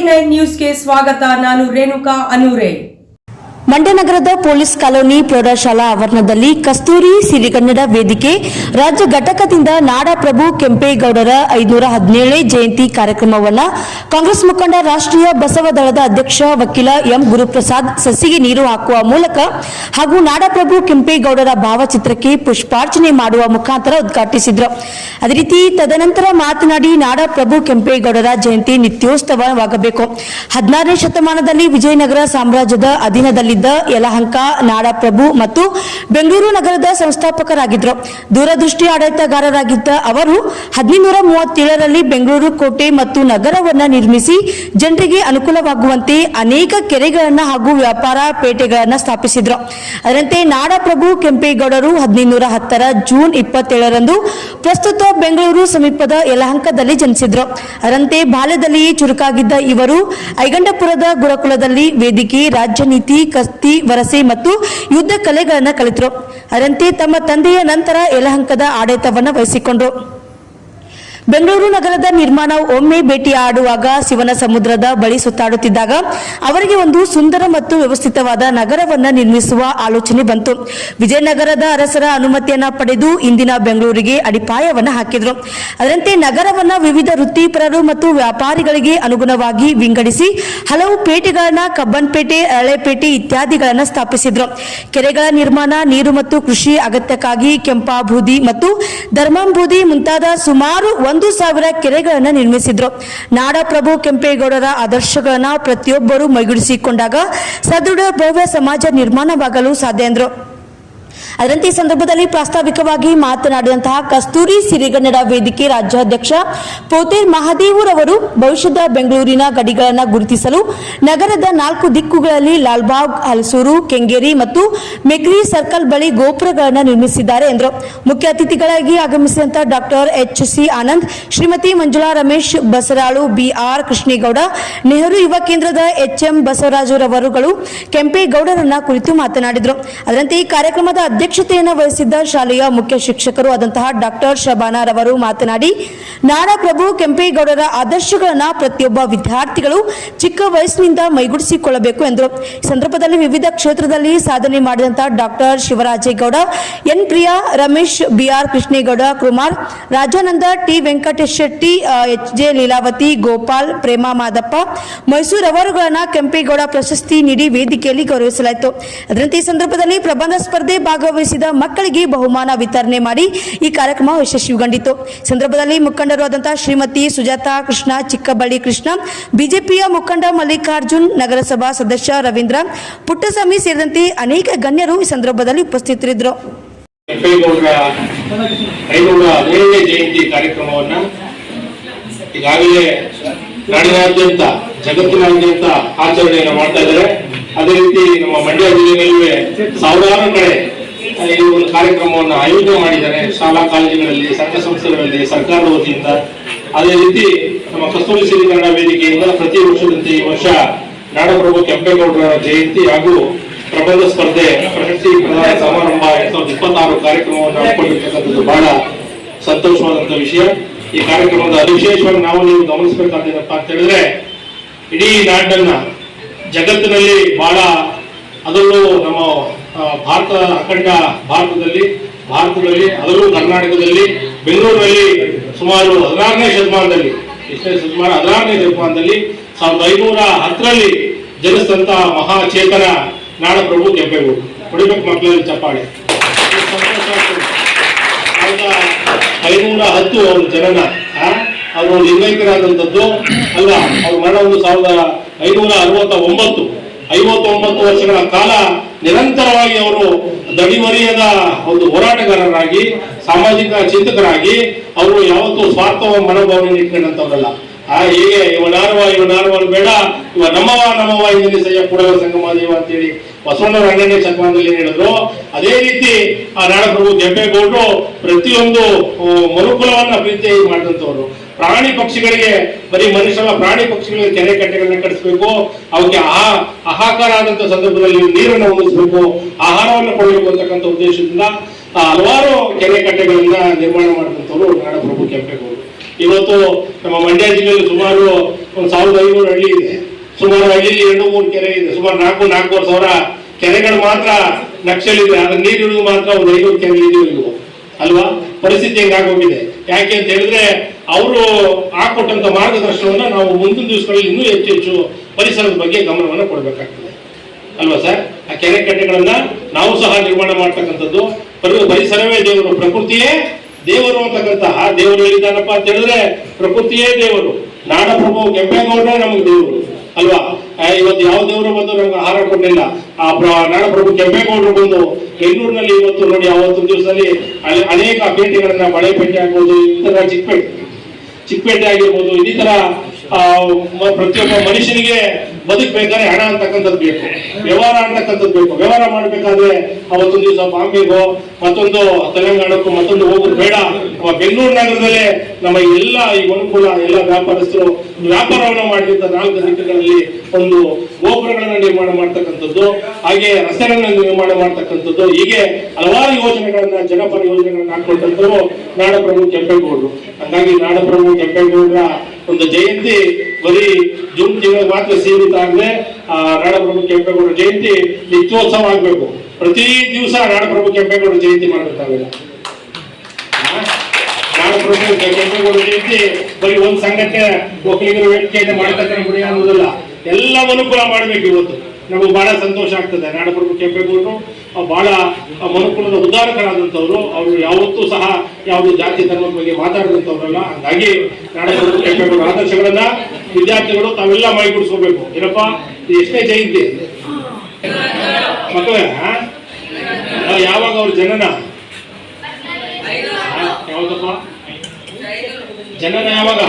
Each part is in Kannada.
A9 ನ್ಯೂಸ್ಗೆ ಸ್ವಾಗತ. ನಾನು ರೇಣುಕಾ ಅನೂರೆ. ಮಂಡ್ಯ ನಗರದ ಪೊಲೀಸ್ ಕಾಲೋನಿ ಪ್ರೌಢಶಾಲಾ ಆವರಣದಲ್ಲಿ ಕಸ್ತೂರಿ ಸಿರಿಗನ್ನಡ ವೇದಿಕೆ ರಾಜ್ಯ ಘಟಕದಿಂದ ನಾಡಪ್ರಭು ಕೆಂಪೇಗೌಡರ 517ನೇ ಜಯಂತಿ ಕಾರ್ಯಕ್ರಮವನ್ನು ಕಾಂಗ್ರೆಸ್ ಮುಖಂಡ ರಾಷ್ಟ್ರೀಯ ಬಸವ ದಳದ ಅಧ್ಯಕ್ಷ ವಕೀಲ ಎಂ ಗುರುಪ್ರಸಾದ್ ಸಸಿಗೆ ನೀರು ಹಾಕುವ ಮೂಲಕ ಹಾಗೂ ನಾಡಪ್ರಭು ಕೆಂಪೇಗೌಡರ ಭಾವಚಿತ್ರಕ್ಕೆ ಪುಷ್ಪಾರ್ಚನೆ ಮಾಡುವ ಮುಖಾಂತರ ಉದ್ಘಾಟಿಸಿದರು. ಅದೇ ರೀತಿ ತದನಂತರ ಮಾತನಾಡಿ ನಾಡಪ್ರಭು ಕೆಂಪೇಗೌಡರ ಜಯಂತಿ ನಿತ್ಯೋತ್ಸವವಾಗಬೇಕು. 16ನೇ ಶತಮಾನದಲ್ಲಿ ವಿಜಯನಗರ ಸಾಮ್ರಾಜ್ಯದ ಅಧೀನದಲ್ಲಿ ಯಲಹಂಕ ನಾಡಪ್ರಭು ಮತ್ತು ಬೆಂಗಳೂರು ನಗರದ ಸಂಸ್ಥಾಪಕರಾಗಿದ್ದರು. ದೂರದೃಷ್ಟಿ ಆಡಳಿತಗಾರರಾಗಿದ್ದ ಅವರು 1737ರಲ್ಲಿ ಬೆಂಗಳೂರು ಕೋಟೆ ಮತ್ತು ನಗರವನ್ನು ನಿರ್ಮಿಸಿ ಜನರಿಗೆ ಅನುಕೂಲವಾಗುವಂತೆ ಅನೇಕ ಕೆರೆಗಳನ್ನು ಹಾಗೂ ವ್ಯಾಪಾರ ಪೇಟೆಗಳನ್ನು ಸ್ಥಾಪಿಸಿದರು. ಅದರಂತೆ ನಾಡಪ್ರಭು ಕೆಂಪೇಗೌಡರು 1710ರ ಜೂನ್ 27ರಂದು ಪ್ರಸ್ತುತ ಬೆಂಗಳೂರು ಸಮೀಪದ ಯಲಹಂಕದಲ್ಲಿ ಜನಿಸಿದರು. ಅದರಂತೆ ಬಾಲ್ಯದಲ್ಲಿಯೇ ಚುರುಕಾಗಿದ್ದ ಇವರು ಐಗಂಡಪುರದ ಗುರುಕುಲದಲ್ಲಿ ವೇದಿಕೆ, ರಾಜ್ಯ ನೀತಿ, ಕಸ್ತಿ, ವರಸೆ ಮತ್ತು ಯುದ್ಧ ಕಲೆಗಳನ್ನು ಕಲಿತರು. ಅದರಂತೆ ತಮ್ಮ ತಂದೆಯ ನಂತರ ಯಲಹಂಕದ ಆಡಳಿತವನ್ನು ವಹಿಸಿಕೊಂಡರು. ಬೆಂಗಳೂರು ನಗರದ ನಿರ್ಮಾಣ ಒಮ್ಮೆ ಭೇಟಿಯಾಡುವಾಗ ಶಿವನ ಸಮುದ್ರದ ಬಳಿ ಸುತ್ತಾಡುತ್ತಿದ್ದಾಗ ಅವರಿಗೆ ಒಂದು ಸುಂದರ ಮತ್ತು ವ್ಯವಸ್ಥಿತವಾದ ನಗರವನ್ನು ನಿರ್ಮಿಸುವ ಆಲೋಚನೆ ಬಂತು. ವಿಜಯನಗರದ ಅರಸರ ಅನುಮತಿಯನ್ನ ಪಡೆದು ಇಂದಿನ ಬೆಂಗಳೂರಿಗೆ ಅಡಿಪಾಯವನ್ನು ಹಾಕಿದರು. ಅದರಂತೆ ನಗರವನ್ನು ವಿವಿಧ ವೃತ್ತಿಪರರು ಮತ್ತು ವ್ಯಾಪಾರಿಗಳಿಗೆ ಅನುಗುಣವಾಗಿ ವಿಂಗಡಿಸಿ ಹಲವು ಪೇಟೆಗಳನ್ನ ಕಬ್ಬನ್ಪೇಟೆ, ಅರಳೆಪೇಟೆ ಇತ್ಯಾದಿಗಳನ್ನು ಸ್ಥಾಪಿಸಿದರು. ಕೆರೆಗಳ ನಿರ್ಮಾಣ, ನೀರು ಮತ್ತು ಕೃಷಿ ಅಗತ್ಯಕ್ಕಾಗಿ ಕೆಂಪಾಬೂದಿ ಮತ್ತು ಧರ್ಮಾಂಬೂದಿ ಮುಂತಾದ ಸುಮಾರು 1,000 ಕೆರೆಗಳನ್ನು ನಿರ್ಮಿಸಿದ್ರು. ನಾಡಪ್ರಭು ಕೆಂಪೇಗೌಡರ ಆದರ್ಶಗಳನ್ನು ಪ್ರತಿಯೊಬ್ಬರು ಮೈಗೂಡಿಸಿಕೊಂಡಾಗ ಸದೃಢ ಭವ್ಯ ಸಮಾಜ ನಿರ್ಮಾಣವಾಗಲು ಸಾಧ್ಯ ಎಂದರು. ಅದರಂತೆ ಈ ಸಂದರ್ಭದಲ್ಲಿ ಪ್ರಾಸ್ತಾವಿಕವಾಗಿ ಮಾತನಾಡಿದಂತಹ ಕಸ್ತೂರಿ ಸಿರಿಗನ್ನಡ ವೇದಿಕೆ ರಾಜ್ಯಾಧ್ಯಕ್ಷ ಪೋತೇರ್ ಮಹಾದೇವರವರು ಭವಿಷ್ಯದ ಬೆಂಗಳೂರಿನ ಗಡಿಗಳನ್ನು ಗುರುತಿಸಲು ನಗರದ 4 ದಿಕ್ಕುಗಳಲ್ಲಿ ಲಾಲ್ಬಾಗ್, ಹಲಸೂರು, ಕೆಂಗೇರಿ ಮತ್ತು ಮೆಕ್ರಿ ಸರ್ಕಲ್ ಬಳಿ ಗೋಪುರಗಳನ್ನು ನಿರ್ಮಿಸಿದ್ದಾರೆ ಎಂದರು. ಮುಖ್ಯ ಅತಿಥಿಗಳಾಗಿ ಆಗಮಿಸಿದಂತಹ doctor HC Anand, Shrimati Manjula Ramesh, Basaralu BR Krishnegowda, Nehru Yuva ಕೇಂದ್ರದ HM ಬಸವರಾಜರವರುಗಳು ಕೆಂಪೇಗೌಡರನ್ನ ಕುರಿತು ಮಾತನಾಡಿದರು. ಅದರಂತೆ ಈ ಕಾರ್ಯಕ್ರಮದ ಅಧ್ಯಕ್ಷತೆಯನ್ನು ವಹಿಸಿದ್ದ ಶಾಲೆಯ ಮುಖ್ಯ ಶಿಕ್ಷಕರು ಆದಂತಹ ಡಾಕ್ಟರ್ ಶಬಾನಾರವರು ಮಾತನಾಡಿ ನಾಡಪ್ರಭು ಕೆಂಪೇಗೌಡರ ಆದರ್ಶಗಳನ್ನು ಪ್ರತಿಯೊಬ್ಬ ವಿದ್ಯಾರ್ಥಿಗಳು ಚಿಕ್ಕ ವಯಸ್ಸಿನಿಂದ ಮೈಗೂಡಿಸಿಕೊಳ್ಳಬೇಕು ಎಂದರು. ಈ ಸಂದರ್ಭದಲ್ಲಿ ವಿವಿಧ ಕ್ಷೇತ್ರದಲ್ಲಿ ಸಾಧನೆ ಮಾಡಿದಂತಹ doctor Shivarajegowda, N Priya, Ramesh, BR Krishnegowda, Kumar, Rajananda, T Venkatesh Shetty, HJ Leelavathi, Gopal, Prema Madappa, Mysuru ಅವರುಗಳನ್ನು ಕೆಂಪೇಗೌಡ ಪ್ರಶಸ್ತಿ ನೀಡಿ ವೇದಿಕೆಯಲ್ಲಿ ಗೌರವಿಸಲಾಯಿತು. ಅದರಂತೆ ಈ ಸಂದರ್ಭದಲ್ಲಿ ಪ್ರಬಂಧ ಸ್ಪರ್ಧೆ ಭಾಗವಹಿಸಿದ ಮಕ್ಕಳಿಗೆ ಬಹುಮಾನ ವಿತರಣೆ ಮಾಡಿ ಈ ಕಾರ್ಯಕ್ರಮ ಯಶಸ್ವಿಗೊಂಡಿತು. ಸಂದರ್ಭದಲ್ಲಿ ಮುಖಂಡರು ಆದಂತಹ ಶ್ರೀಮತಿ ಸುಜಾತಾ ಕೃಷ್ಣ, ಚಿಕ್ಕಬಳ್ಳಿ ಕೃಷ್ಣ, ಬಿಜೆಪಿಯ ಮುಖಂಡ ಮಲ್ಲಿಕಾರ್ಜುನ್, ನಗರಸಭಾ ಸದಸ್ಯ ರವೀಂದ್ರ, ಪುಟ್ಟಸ್ವಾಮಿ ಸೇರಿದಂತೆ ಅನೇಕ ಗಣ್ಯರು ಈ ಸಂದರ್ಭದಲ್ಲಿ ಉಪಸ್ಥಿತರಿದ್ದರು. ಜಯಂತಿ ಕಾರ್ಯಕ್ರಮವನ್ನ ಈಗಾಗಲೇ ನಾಡಿನಾದ್ಯಂತ, ಜಗತ್ತಿನಾದ್ಯಂತ ಆಚರಣೆಯನ್ನು ಮಾಡ್ತಾ ಇದ್ದಾರೆ. ಅದೇ ರೀತಿ ನಮ್ಮ ಮಂಡ್ಯ ಜಿಲ್ಲೆಯಲ್ಲಿ ಸಾವಿರಾರು ಕಡೆ ಈ ಒಂದು ಕಾರ್ಯಕ್ರಮವನ್ನು ಆಯೋಜನೆ ಮಾಡಿದ್ದಾರೆ. ಶಾಲಾ ಕಾಲೇಜುಗಳಲ್ಲಿ, ಸಂಘ ಸಂಸ್ಥೆಗಳಲ್ಲಿ, ಸರ್ಕಾರದ ವತಿಯಿಂದ. ಅದೇ ರೀತಿ ನಮ್ಮ ಕಸ್ತೂರಿ ಸಿರಿಗನ್ನಡ ವೇದಿಕೆಯಿಂದ ಪ್ರತಿ ವರ್ಷದಂತೆ ಈ ವರ್ಷ ನಾಡಪ್ರಭು ಕೆಂಪೇಗೌಡರ ಜಯಂತಿ ಹಾಗೂ ಪ್ರಬಂಧ ಸ್ಪರ್ಧೆ, ಪ್ರಶಸ್ತಿ ಪ್ರದಾನ ಸಮಾರಂಭ 2026 ಕಾರ್ಯಕ್ರಮವನ್ನು ಹಮ್ಮಿಕೊಂಡಿರ್ತಕ್ಕಂಥದ್ದು ಬಹಳ ಸಂತೋಷವಾದಂತಹ ವಿಷಯ. ಈ ಕಾರ್ಯಕ್ರಮದ ವಿಶೇಷವಾಗಿ ನಾವು ನೀವು ಗಮನಿಸಬೇಕಾದೇನಪ್ಪ ಅಂತ ಹೇಳಿದ್ರೆ, ಇಡೀ ನಾಡನ್ನ ಜಗತ್ತಿನಲ್ಲಿ ಬಹಳ, ಅದರಲ್ಲೂ ನಮ್ಮ ಭಾರತ, ಅಖಂಡ ಭಾರತದಲ್ಲಿ ಅದರಲ್ಲೂ ಕರ್ನಾಟಕದಲ್ಲಿ, ಬೆಂಗಳೂರಿನಲ್ಲಿ ಸುಮಾರು 16ನೇ ಶತಮಾನದಲ್ಲಿ 1510ರಲ್ಲಿ ಜನಿಸಿದಂತಹ ಮಹಾಚೇತನ ನಾಡಪ್ರಭು ಕೆಂಪೇಗೌಡ. ಹೊಡಿಬೇಕು ಮಕ್ಕಳಲ್ಲಿ ಚಪ್ಪಾಳೆ. 1510 ಅವರು ಜನನ, ಅವರು ಲಿಂಗೈಕ್ಯರಾದಂಥದ್ದು ಅಲ್ಲ. ಅವ್ರ ಮರಣ 1569. 59 ವರ್ಷಗಳ ಕಾಲ ನಿರಂತರವಾಗಿ ಅವರು ದಡಿಮರಿಯದ ಒಂದು ಹೋರಾಟಗಾರರಾಗಿ, ಸಾಮಾಜಿಕ ಚಿಂತಕರಾಗಿ ಅವರು ಯಾವತ್ತೂ ಸ್ವಾರ್ಥ ಮನೋಭಾವನೆ ಇಟ್ಕೊಂಡಂತವ್ರಲ್ಲ. ಹೀಗೆ ಇವನಾರುವ ಬೇಡ, ಇವ ನಮ್ಮವ ಇಂದಿನಿಸಯ್ಯ ಕೂಡಲ ಸಂಗಮ ದೇವ ಅಂತೇಳಿ ಬಸವಣ್ಣವರ 12ನೇ ಶತಮಾನದಲ್ಲಿ ಹೇಳಿದ್ರು. ಅದೇ ರೀತಿ ಆ ನಾಡಪ್ರಭು ಕೆಂಪೇಗೌಡರು ಪ್ರತಿಯೊಂದು ಮನುಕುಲವನ್ನ ಪ್ರೀತಿ ಮಾಡಿದಂಥವ್ರು. ಪ್ರಾಣಿ ಪಕ್ಷಿಗಳಿಗೆ, ಬರೀ ಮನುಷ್ಯನ ಪ್ರಾಣಿ ಪಕ್ಷಿಗಳಿಗೆ ಕೆರೆ ಕಟ್ಟೆಗಳನ್ನ ಕಟ್ಟಿಸ್ಬೇಕು, ಅವಕ್ಕೆ ಆಹಾಕಾರ ಆದಂತ ಸಂದರ್ಭದಲ್ಲಿ ನೀರನ್ನು ಉಳಿಸಬೇಕು, ಆಹಾರವನ್ನು ಕೊಡಬೇಕು ಅಂತಕ್ಕಂಥ ಉದ್ದೇಶದಿಂದ ಹಲವಾರು ಕೆರೆ ಕಟ್ಟೆಗಳನ್ನ ನಿರ್ಮಾಣ ಮಾಡಿದಂಥವ್ರು ನಾಡಪ್ರಭು ಕೆಂಪೇಗೌಡರು. ಇವತ್ತು ನಮ್ಮ ಮಂಡ್ಯ ಜಿಲ್ಲೆಯಲ್ಲಿ ಸುಮಾರು 1500 ಹಳ್ಳಿ ಇದೆ. ಸುಮಾರು ಹಳ್ಳಿಲಿ 2-3 ಕೆರೆ ಇದೆ. ಸುಮಾರು 4-4.5 ಸಾವಿರ ಕೆರೆಗಳು ಮಾತ್ರ ನಕ್ಷಲಿದೆ. ಅದ್ರ ನೀರು ಇಳಿದು ಮಾತ್ರ ಒಂದು 500 ಕೆರೆ ಇಳಿದು ಅಲ್ವಾ? ಪರಿಸ್ಥಿತಿ ಹೆಂಗಾಗೋಗಿದೆ. ಯಾಕೆ ಅಂತ ಹೇಳಿದ್ರೆ ಅವರು ಹಾಕೊಟ್ಟಂತ ಮಾರ್ಗದರ್ಶನವನ್ನ ನಾವು ಮುಂದಿನ ದಿವಸಗಳಲ್ಲಿ ಇನ್ನೂ ಹೆಚ್ಚು ಪರಿಸರದ ಬಗ್ಗೆ ಗಮನವನ್ನು ಕೊಡಬೇಕಾಗ್ತದೆ ಅಲ್ವಾ ಸರ್? ಆ ಕೆರೆ ಕಟ್ಟೆಗಳನ್ನ ನಾವು ಸಹ ನಿರ್ಮಾಣ ಮಾಡ್ತಕ್ಕಂಥದ್ದು. ಪರಿಸರವೇ ದೇವರು, ಪ್ರಕೃತಿಯೇ ದೇವರು ಅಂತಕ್ಕಂತಹ ದೇವರು ಹೇಳಿದ್ದಾನಪ್ಪ ಅಂತ ಹೇಳಿದ್ರೆ ಪ್ರಕೃತಿಯೇ ದೇವರು. ನಾಡಪ್ರಭು ಕೆಂಪೇಗೌಡರೇ ನಮಗೆ ದೇವರು ಅಲ್ವಾ? ಇವತ್ತು ಯಾವ ದೇವರು ಬಂದು ನಮ್ಗೆ ಆಹಾರ ಕೊಡಲಿಲ್ಲ. ನಾಡಪ್ರಭು ಕೆಂಪೇಗೌಡರು ಬಂದು ಬೆಂಗಳೂರಿನಲ್ಲಿ ಇವತ್ತು ನೋಡಿ, ಅವತ್ತು ದಿವಸದಲ್ಲಿ ಅನೇಕ ಪೇಟೆಗಳನ್ನ, ಬಳೆಪೇಟೆ ಆಗ್ಬೋದು, ಇತರ ಚಿಕ್ಕಪೇಟೆ ಆಗಿರ್ಬೋದು, ಇನ್ನಿತರ ಪ್ರತಿಯೊಬ್ಬ ಮನುಷ್ಯನಿಗೆ ಬದುಕಬೇಕಾದ್ರೆ ಹಣ ಅಂತಕ್ಕಂಥದ್ದು ಬೇಕು, ವ್ಯವಹಾರ ಅಂತಕ್ಕಂಥದ್ದು ಬೇಕು. ವ್ಯವಹಾರ ಮಾಡಬೇಕಾದ್ರೆ ಅವತ್ತೊಂದು ದಿವಸ ಬಾಂಬೆಗೋ ಮತ್ತೊಂದು ತೆಲಂಗಾಣಕ್ಕೂ ಮತ್ತೊಂದು ಹೋಗೋದು ಬೇಡ. ಬೆಂಗಳೂರು ನಗರದಲ್ಲೇ ನಮ್ಮ ಎಲ್ಲ ಈ ಅನುಕೂಲ ಎಲ್ಲ ವ್ಯಾಪಾರಸ್ಥರು ವ್ಯಾಪಾರವನ್ನು ಮಾಡಿದಂತ 4 ದಿಕ್ಕುಗಳಲ್ಲಿ ಒಂದು ಗೋಪುರಗಳನ್ನು ನಿರ್ಮಾಣ ಮಾಡ್ತಕ್ಕಂಥದ್ದು, ಹಾಗೆ ರಸ್ತೆಗಳನ್ನ ನಿರ್ಮಾಣ ಮಾಡ್ತಕ್ಕಂಥದ್ದು, ಹೀಗೆ ಹಲವಾರು ಯೋಜನೆಗಳನ್ನ, ಜನಪರ ಯೋಜನೆಗಳನ್ನ ಹಾಕೊಂಡಂತರು ನಾಡಪ್ರಭು ಕೆಂಪೇಗೌಡರು. ಹಾಗಾಗಿ ನಾಡಪ್ರಭು ಕೆಂಪೇಗೌಡರ ಒಂದು ಜಯಂತಿ ಬರೀ ಜೂನ್ ತಿಂಗಳು ಮಾತ್ರ ಸೀಮಿತ ಆಗದೆ ನಾಡಪ್ರಭು ಕೆಂಪೇಗೌಡರ ಜಯಂತಿ ನಿತ್ಯೋತ್ಸವ ಆಗ್ಬೇಕು. ಪ್ರತಿ ದಿವಸ ನಾಡಪ್ರಭು ಕೆಂಪೇಗೌಡರ ಜಯಂತಿ ಮಾಡ್ಬೇಕಾಗಿಲ್ಲ. ನಾಡಪ್ರಭು ಕೆಂಪೇಗೌಡರ ಜಯಂತಿ ಬರೀ ಒಂದು ಸಂಘಟನೆ ಒಕ್ಕಲಿಗರ ವೇದಿಕೆಯನ್ನು ಮಾಡ್ತಕ್ಕಂಥ ಗುರಿ ಅನ್ನೋದಿಲ್ಲ, ಎಲ್ಲವನ್ನೂ ಕೂಡ ಮಾಡ್ಬೇಕು. ಇವತ್ತು ನಮಗೆ ಬಹಳ ಸಂತೋಷ ಆಗ್ತದೆ. ನಾಡಪ್ರಭು ಕೆಂಪೇಗೌಡರು ಬಹಳ ಮನುಕುಲದ ಉದಾರಕರಾದಂಥವ್ರು. ಅವರು ಯಾವತ್ತೂ ಸಹ ಯಾವುದೇ ಜಾತಿ ಧರ್ಮದ ಬಗ್ಗೆ ಮಾತಾಡಿದಂಥವ್ರಲ್ಲ. ಹಾಗಾಗಿ ನಾಡಪ್ರಭು ಕೆಂಪೇಗೌಡರ ಆದರ್ಶಗಳನ್ನ ವಿದ್ಯಾರ್ಥಿಗಳು ತಾವೆಲ್ಲ ಮೈಗೂಡಿಸ್ಕೋಬೇಕು. ಏನಪ್ಪ, ಇದು ಎಷ್ಟನೇ ಜಯಂತಿ ಮಕ್ಕಳೇ? ಯಾವಾಗ ಅವ್ರ ಜನನ ಯಾವ್ದಪ್ಪ? ಜನನ ಯಾವಾಗ?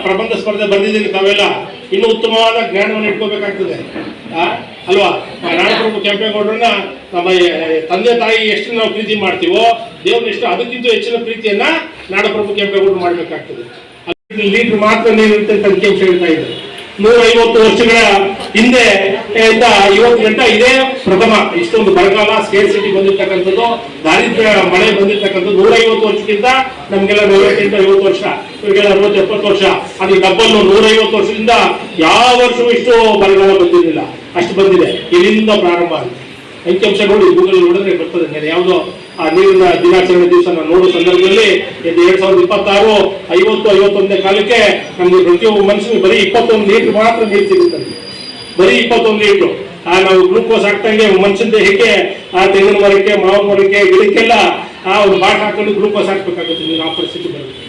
ಪ್ರಬಂಧ ಸ್ಪರ್ಧೆ ಬಂದಿದ್ದೀನಿ ತಾವೆಲ್ಲ. ಇನ್ನೂ ಉತ್ತಮವಾದ ಜ್ಞಾನವನ್ನು ಇಟ್ಕೋಬೇಕಾಗ್ತದೆ ಅಲ್ವಾ? ನಾಡಪ್ರಭು ಕೆಂಪೇಗೌಡರನ್ನ ನಮ್ಮ ತಂದೆ ತಾಯಿ ಎಷ್ಟು ನಾವು ಪ್ರೀತಿ ಮಾಡ್ತೀವೋ ದೇವ್ರ ಎಷ್ಟು ಅದಕ್ಕಿಂತ ಹೆಚ್ಚಿನ ಪ್ರೀತಿಯನ್ನ ನಾಡಪ್ರಭು ಕೆಂಪೇಗೌಡರು ಮಾಡ್ಬೇಕಾಗ್ತದೆ. ಲೀಟರ್ ಮಾತ್ರ ನೀರಿರುತ್ತೆ ಅಂತ ಅಂಕಿಅಂಶ ಹೇಳ್ತಾ ಇದ್ದಾರೆ. 150 ವರ್ಷಗಳ ಹಿಂದೆ ಇವತ್ತು ಗಂಟ ಇದೇ ಪ್ರಥಮ. ಇಷ್ಟೊಂದು ಬರಗಾಲ, ಸ್ಕೇರ್ಸಿಟಿ ಬಂದಿರ್ತಕ್ಕಂಥದ್ದು, ದಾರಿದ್ರ್ಯ ಮಳೆ ಬಂದಿರ್ತಕ್ಕಂಥದ್ದು 150 ವರ್ಷಕ್ಕಿಂತ ನಮ್ಗೆಲ್ಲ 40-50 ವರ್ಷ, ಇವರಿಗೆಲ್ಲ 60-70 ವರ್ಷ. ಅದು ಡಬ್ಬಲ್ಲು 150 ವರ್ಷದಿಂದ ಯಾವ ವರ್ಷವೂ ಇಷ್ಟು ಬರಗಾಲ ಬಂದಿರಲಿಲ್ಲ, ಅಷ್ಟು ಬಂದಿದೆ. ಇಲ್ಲಿಂದ ಪ್ರಾರಂಭ ಆಗಿದೆ. ಅಂಕಿಅಂಶ ನೋಡಿ, ಗೂಗಲ್ ನೋಡಿದ್ರೆ ಬರ್ತದೆ. ನಾನು ಯಾವುದೋ ಆ ನೀರಿನ ದಿನಾಚರಣೆ ದಿವಸ ನಾನು ನೋಡೋ ಸಂದರ್ಭದಲ್ಲಿ 2026 50-51ನೇ ಕಾಲಕ್ಕೆ ನಮ್ಗೆ ಪ್ರತಿಯೊಬ್ಬ ಮನುಷ್ಯನಿಗೆ ಬರೀ 21 ಲೀಟರ್ ಮಾತ್ರ ನೀರು ಸಿಗುತ್ತದೆ. ಬರೀ 21 ಲೀಟರ್. ನಾವು ಗ್ಲೂಕೋಸ್ ಹಾಕ್ತಂಗೆ ಮನುಷ್ಯನ ದೇಹಕ್ಕೆ, ಆ ತೆಂಗಿನ ಮರಕ್ಕೆ, ಮಾವಿನ ಮರಕ್ಕೆ, ಗಿಡಕ್ಕೆಲ್ಲ ಒಂದು ಬಾಟ್ ಹಾಕೊಂಡು ಗ್ಲೂಕೋಸ್ ಹಾಕ್ಬೇಕಾಗುತ್ತೆ. ನೀರು ಆ ಪರಿಸ್ಥಿತಿ ಬರುತ್ತೆ.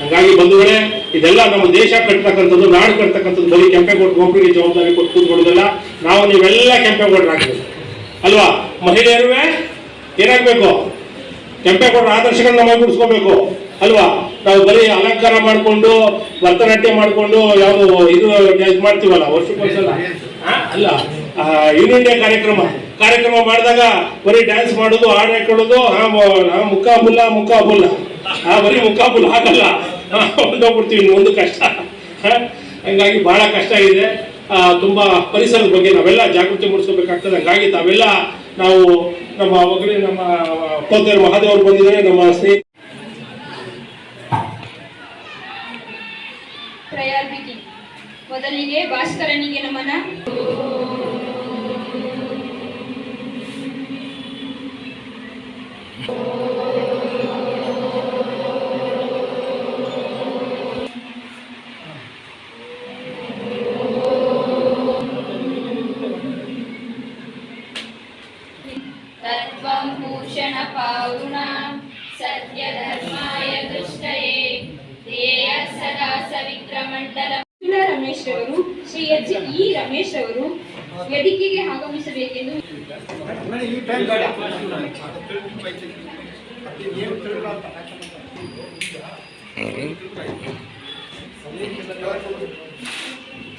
ಹಂಗಾಗಿ ಬಂಧುಗಳೇ, ಇದೆಲ್ಲ ನಮ್ಮ ದೇಶ ಕಟ್ತಕ್ಕಂಥದ್ದು, ನಾಡು ಕಟ್ತಕ್ಕಂಥದ್ದು ಬರೀ ಕೆಂಪೇಗೌಡರು ಒಬ್ಬರಿಗೆ ಜವಾಬ್ದಾರಿ ಕೊಟ್ಟು ಕೂತ್ಕೊಳ್ಳೋದಲ್ಲ. ನಾವು ನೀವೆಲ್ಲ ಕೆಂಪೇಗೌಡರಾಗಬೇಕು ಅಲ್ವಾ? ಮಹಿಳೆಯರುವೆ ಏನಾಗಬೇಕು? ಕೆಂಪೇಗೌಡರ ಆದರ್ಶಗಳನ್ನ ಮೈಗೂಡಿಸ್ಕೋಬೇಕು ಅಲ್ವಾ? ನಾವು ಬರೀ ಅಲಂಕಾರ ಮಾಡಿಕೊಂಡು ಭರತನಾಟ್ಯ ಮಾಡಿಕೊಂಡು ಯಾವುದು ಇದು ಮಾಡ್ತೀವಲ್ಲ ವರ್ಷಕ್ಕೊಂದ್ಸಲ ಅಲ್ಲ, ಯೂನಿಯನ್ ಡೇ ಕಾರ್ಯಕ್ರಮ ಮಾಡಿದಾಗ ಬರೀ ಡ್ಯಾನ್ಸ್ ಮಾಡೋದು, ಹಾಡು ಹಾಕೊಳ್ಳೋದು, ಮುಕ್ಕಾಬುಲ್ಲ ಬರೀ ಮುಕ್ಕಾಬುಲ್ಲ ಆಗಲ್ಲ, ಹೊಂದೋಗ್ಬಿಡ್ತೀವಿ. ಒಂದು ಕಷ್ಟ. ಹಂಗಾಗಿ ಬಹಳ ಕಷ್ಟ ಇದೆ. ತುಂಬಾ ಪರಿಸರದ ಬಗ್ಗೆ ನಾವೆಲ್ಲ ಜಾಗೃತಿ ಮೂಡಿಸ್ಕೋಬೇಕಾಗ್ತದೆ. ಹಂಗಾಗಿ ತಾವೆಲ್ಲ ನಾವು ನಮ್ಮ ಒಗ್ಗಡೆ ನಮ್ಮ ಕೋತೇರು ಮಹಾದೇವರು ಬಂದಿದ್ದಾರೆ, ನಮ್ಮ ಸ್ನೇಹಿತ ಮೊದಲಿಗೆ ಭಾಸ್ಕರನಿಗೆ ನಮನ. ತತ್ವಂ ಭೂಷಣ ಪಾರುಣ ಸತ್ಯ ಧರ್ಮಾಯ ದೃಷ್ಟಯೇ ಧ್ಯೇಯ ಸದಾ ಸವಿಕ್ರಮಂಡಲ. ರಮೇಶ್ ರವರು, ಶ್ರೀ ಇ ರಮೇಶ್ ರವರು ವೇದಿಕೆಗೆ ಆಗಮಿಸಬೇಕೆಂದು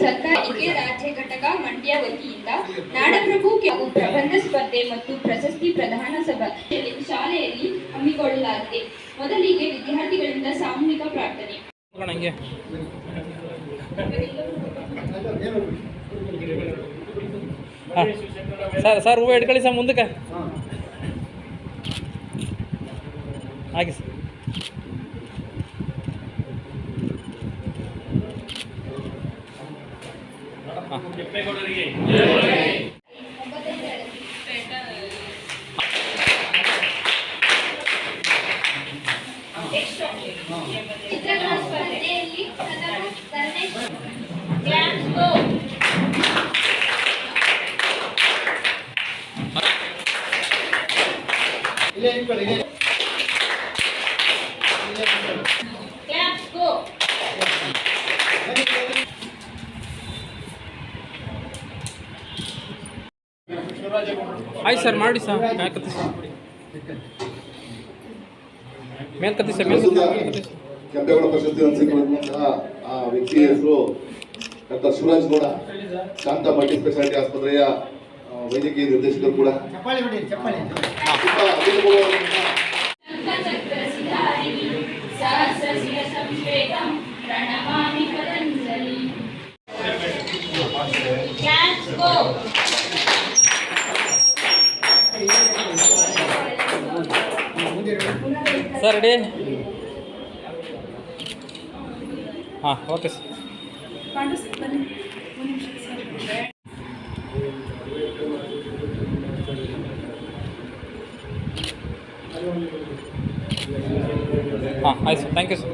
ಸರ್ಕಾರಕ್ಕೆ ರಾಜ್ಯ ಘಟಕ ಮಂಡ್ಯ ವತಿಯಿಂದ ನಾಡಪ್ರಭು ಪ್ರಬಂಧ ಸ್ಪರ್ಧೆ ಮತ್ತು ಪ್ರಶಸ್ತಿ ಪ್ರದಾನ ಸಭಾ ಶಾಲೆಯಲ್ಲಿ ಹಮ್ಮಿಕೊಳ್ಳಲಾಗಿದೆ. ಮೊದಲಿಗೆ ವಿದ್ಯಾರ್ಥಿಗಳಿಂದ ಸಾಮೂಹಿಕ ಪ್ರಾರ್ಥನೆ. ಸರ್ ಹೂವು ಇಟ್ಕೊಳ್ಳಿ ಸರ್ ಮುಂದಕ್ಕೆ ಹಾಗೆ ಸರ್. ಕೆಂಪೇಗೌಡರಿಗೆ ಚಿತ್ರಕಲಾ ಸ್ಪರ್ಧೆಯಲ್ಲಿ ಪ್ರಥಮ ಧರ್ಮೇಶ್ ಕ್ಲಾಪ್ಸ್ ಗೋ. ಕ್ಲಾಪ್ಸ್ ಗೋ. ಆಯ್ತು ಸರ್ ಮಾಡಿ ಸರ್ ಮ್ಯಾಲ್ ಕತ್ತಿಸಿ ಮೇಲ್ ಕತ್ತಿಸಿ ಮೇಲ್ ಪ್ರಸ್ತುತ ಕತ್ತಿಸಿ ಕೆಂಪೇಗೌಡ ಪ್ರಶಸ್ತಿ ಹಂಚಿಕೊಳ್ಳುವಂತಹ ಆ ವ್ಯಕ್ತಿಯ ಹೆಸರು ಡಾಕ್ಟರ್ ಶಿವರಾಜ್ ಗೌಡ, ಶಾಂತ ಮಲ್ಟಿ ಸ್ಪೆಷಾಲಿಟಿ ಆಸ್ಪತ್ರೆಯ ವೈದ್ಯಕೀಯ ನಿರ್ದೇಶಕರು ಕೂಡ. ತುಂಬಾ ಅಭೂತಪೂರ್ವವಾದಂತಹ ಶಂಖಚಕ್ರಸಿಧಾರಿಣಿ ಸಹಸ್ರಶಿರ ಸಂಶ್ವೇತಂ ಪ್ರಣಮಾಮಿ ಪತಂಜಲಿ. ಕ್ಲಾಪ್ಸ್ ಗೋ. ಸರ್ ರೆಡಿ ಹಾಂ ಓಕೆ ಸರ್ ಹಾಂ ಆಯ್ತು ಸರ್ ಥ್ಯಾಂಕ್ ಯು ಸರ್